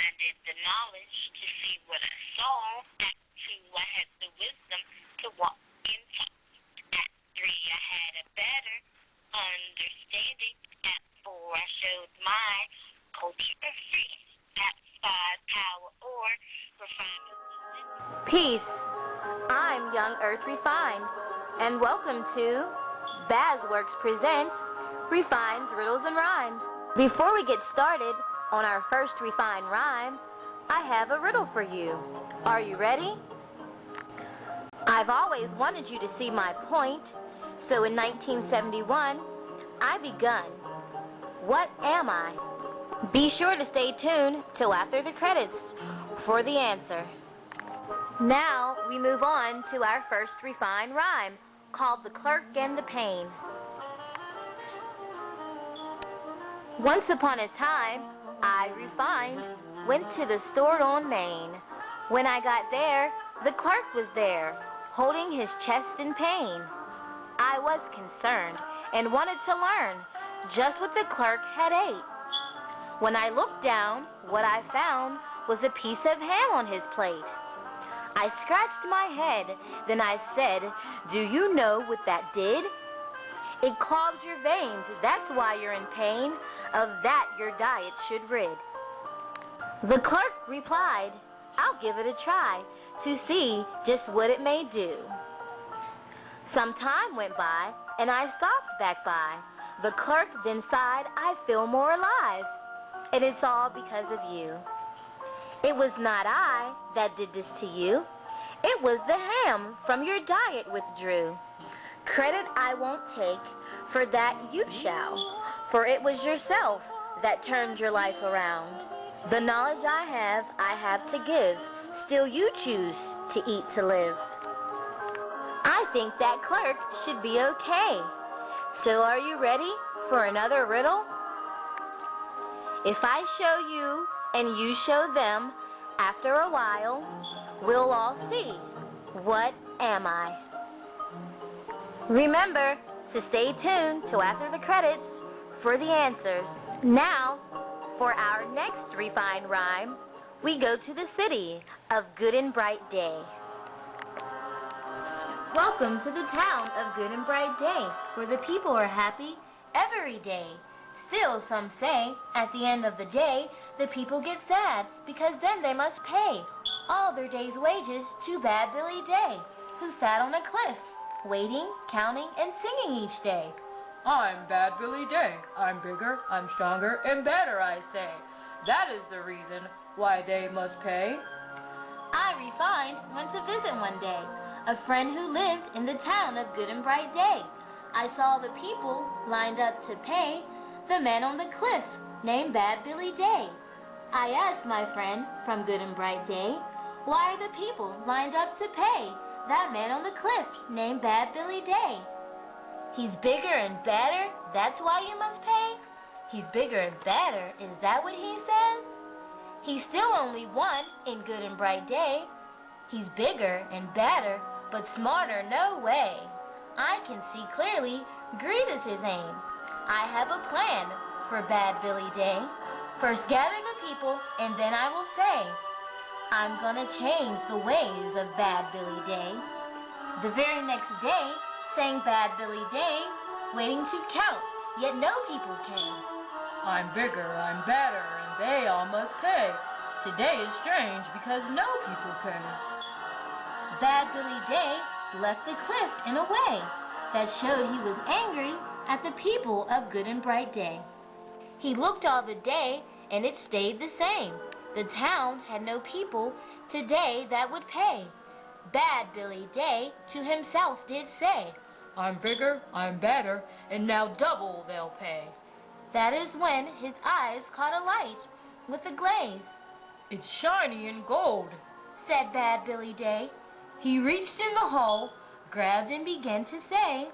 I did the knowledge to see what I saw. At 2, I had the wisdom to walk and talk. At 3, I had a better understanding. At 4, I showed my culture of freedom. At 5, power or refinement. Peace. I'm Young Earth Refined, and welcome to Bazz presents Refined Riddles and Rhymes. Before we get started on our first refined rhyme, I have a riddle for you. Are you ready? I've always wanted you to see my point, so in 1971, I begun. What am I? Be sure to stay tuned till after the credits for the answer. Now we move on to our first refined rhyme, called The Clerk and the Pain. Once upon a time, I, refined, went to the store on Main. When I got there, the clerk was there, holding his chest in pain. I was concerned and wanted to learn just what the clerk had ate. When I looked down, what I found was a piece of ham on his plate. I scratched my head, then I said, "Do you know what that did? It clogged your veins, that's why you're in pain. Of that your diet should rid." The clerk replied, "I'll give it a try to see just what it may do." Some time went by, and I stopped back by. The clerk then sighed, "I feel more alive. And it's all because of you. It was not I that did this to you. It was the ham from your diet withdrew. Credit I won't take, for that you shall, for it was yourself that turned your life around. The knowledge I have to give, still you choose to eat to live." I think that clerk should be okay. So are you ready for another riddle? If I show you and you show them, after a while, we'll all see. What am I? Remember to stay tuned till after the credits for the answers. Now, for our next refined rhyme, we go to the city of Good and Bright Day. Welcome to the town of Good and Bright Day, where the people are happy every day. Still, some say, at the end of the day, the people get sad, because then they must pay all their day's wages to Bad Billy Day, who sat on a cliff, waiting, counting, and singing each day. "I'm Bad Billy Day. I'm bigger, I'm stronger, and better, I say. That is the reason why they must pay." I, refined, went to visit one day a friend who lived in the town of Good and Bright Day. I saw the people lined up to pay the man on the cliff named Bad Billy Day. I asked my friend from Good and Bright Day, "Why are the people lined up to pay that man on the cliff named Bad Billy Day?" "He's bigger and better, that's why you must pay?" "He's bigger and better, is that what he says?" "He's still only one in Good and Bright Day." "He's bigger and better, but smarter, no way. I can see clearly, greed is his aim. I have a plan for Bad Billy Day. First gather the people, and then I will say, I'm gonna change the ways of Bad Billy Day." The very next day, sang Bad Billy Day, waiting to count, yet no people came. "I'm bigger, I'm better, and they all must pay. Today is strange because no people pay." Bad Billy Day left the cliff in a way that showed he was angry at the people of Good and Bright Day. He looked all the day, and it stayed the same. The town had no people today that would pay. Bad Billy Day to himself did say, "I'm bigger, I'm better, and now double they'll pay." That is when his eyes caught a light with a glaze. "It's shiny and gold," said Bad Billy Day. He reached in the hole, grabbed and began to say,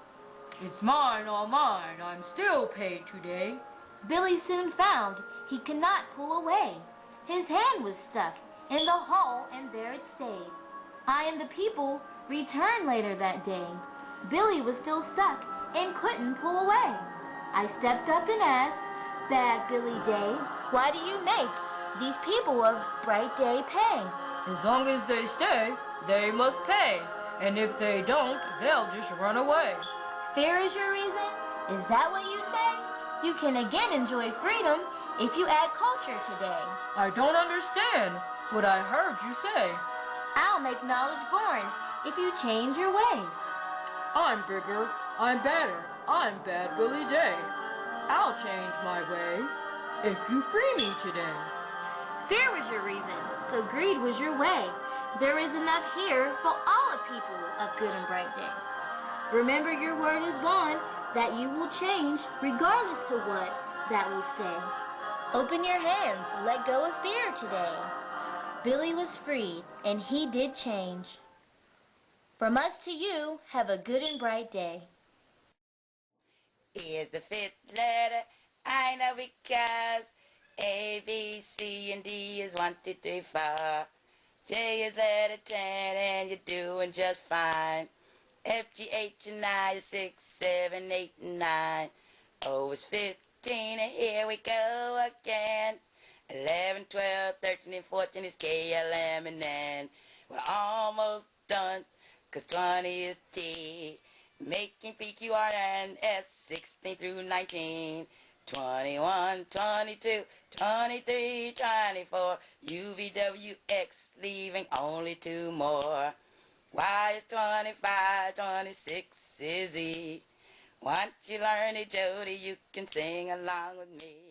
"It's mine, all mine, I'm still paid today." Billy soon found he could not pull away. His hand was stuck in the hole, and there it stayed. I and the people returned later that day. Billy was still stuck and couldn't pull away. I stepped up and asked, "Bad Billy Day, why do you make These people of Bright Day pay. As long as they stay, they must pay. And if they don't, they'll just run away. Fear is your reason? Is that what you say? You can again enjoy freedom if you add culture today. I don't understand what I heard you say. I'll make knowledge born if you change your ways. I'm bigger, I'm better, I'm Bad Billy Day. I'll change my way if you free me today. Fear was your reason, so greed was your way. There is enough here for all the people of Good and Bright Day. Remember your word is bond, that you will change regardless to what that will stay. Open your hands, let go of fear today. Billy was freed, and he did change. From us to you, have a good and bright day. Here's the fifth letter, I know because A, B, C, and D is 1, 2, 3, 4. J is letter 10, and you're doing just fine. F, G, H, and I is 6, 7, 8, and 9. O is 15, and here we go again. 11, 12, 13, and 14 is K, L, M, and N. We're almost done, 'cause 20 is T. Making P, Q, R, and S, 16 through 19. 21, 22, 23, 24. U, V, W, X, leaving only 2 more. Y is 25, 26 is Z. Once you learn it, Jody, you can sing along with me.